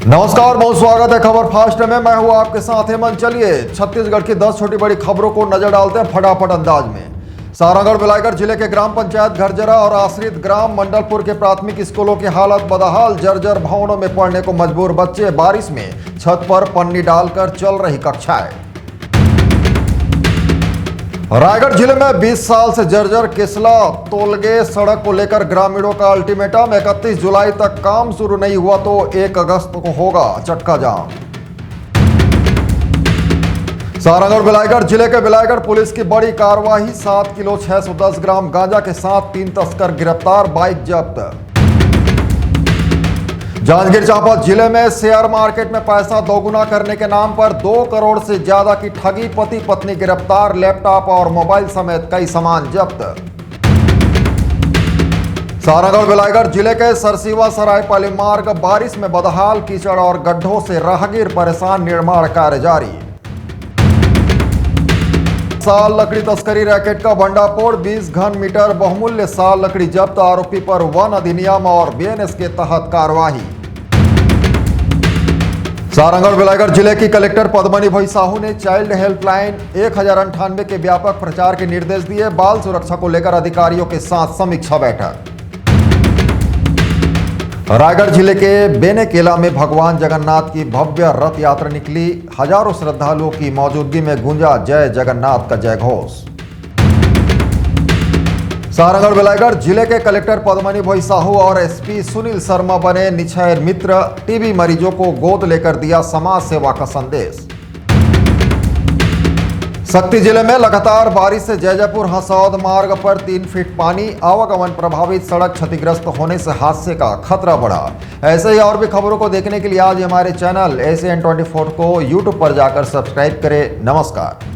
नमस्कार, बहुत स्वागत है खबर फास्ट में। मैं हूं आपके साथ हेमंत। चलिए छत्तीसगढ़ की 10 छोटी बड़ी खबरों को नजर डालते हैं फटाफट अंदाज में। सारंगढ़ बिलाईगढ़ जिले के ग्राम पंचायत घरजरा और आश्रित ग्राम मंडलपुर के प्राथमिक स्कूलों की हालत बदहाल। जर्जर भवनों में पढ़ने को मजबूर बच्चे, बारिश में छत पर पन्नी डालकर चल रही कक्षाएं। रायगढ़ जिले में 20 साल से जर्जर केसला तोलगे सड़क को लेकर ग्रामीणों का अल्टीमेटम। 31 जुलाई तक काम शुरू नहीं हुआ तो 1 अगस्त को होगा चक्का जाम। सारंगढ़ बिलाईगढ़ जिले के बिलाईगढ़ पुलिस की बड़ी कार्रवाई। 7 किलो 610 ग्राम गांजा के साथ 3 तस्कर गिरफ्तार, बाइक जब्त। जांजगीर चांपा जिले में शेयर मार्केट में पैसा दोगुना करने के नाम पर 2 करोड़ से ज्यादा की ठगी, पति पत्नी गिरफ्तार, लैपटॉप और मोबाइल समेत कई सामान जब्त। सारंगढ़ बिलाईगढ़ जिले के सरसीवा सरायपाली मार्ग बारिश में बदहाल, कीचड़ और गड्ढों से राहगीर परेशान, निर्माण कार्य जारी। साल लकड़ी तस्करी रैकेट का भंडाफोड़, 20 घन मीटर बहुमूल्य साल लकड़ी जब्त, आरोपी पर वन अधिनियम और बीएनएस के तहत कार्रवाई। सारंगढ़ बिलाईगढ़ जिले की कलेक्टर पद्मनी भोई साहू ने चाइल्ड हेल्पलाइन 1098 के व्यापक प्रचार के निर्देश दिए। बाल सुरक्षा को लेकर अधिकारियों के साथ समीक्षा बैठक। रायगढ़ जिले के बेनेकेला में भगवान जगन्नाथ की भव्य रथ यात्रा निकली। हजारों श्रद्धालुओं की मौजूदगी में गूंजा जय जगन्नाथ का जय घोष। सारंगढ़ बिलाईगढ़ जिले के कलेक्टर पद्मनी भोई साहू और एसपी सुनील शर्मा बने निक्षय मित्र। टीबी मरीजों को गोद लेकर दिया समाज सेवा का संदेश। शक्ति जिले में लगातार बारिश से जैजैपुर हसौद मार्ग पर 3 फीट पानी, आवागमन प्रभावित, सड़क क्षतिग्रस्त होने से हादसे का खतरा बढ़ा। ऐसे ही और भी खबरों को देखने के लिए आज हमारे चैनल ACN24 को YouTube पर जाकर सब्सक्राइब करें। नमस्कार।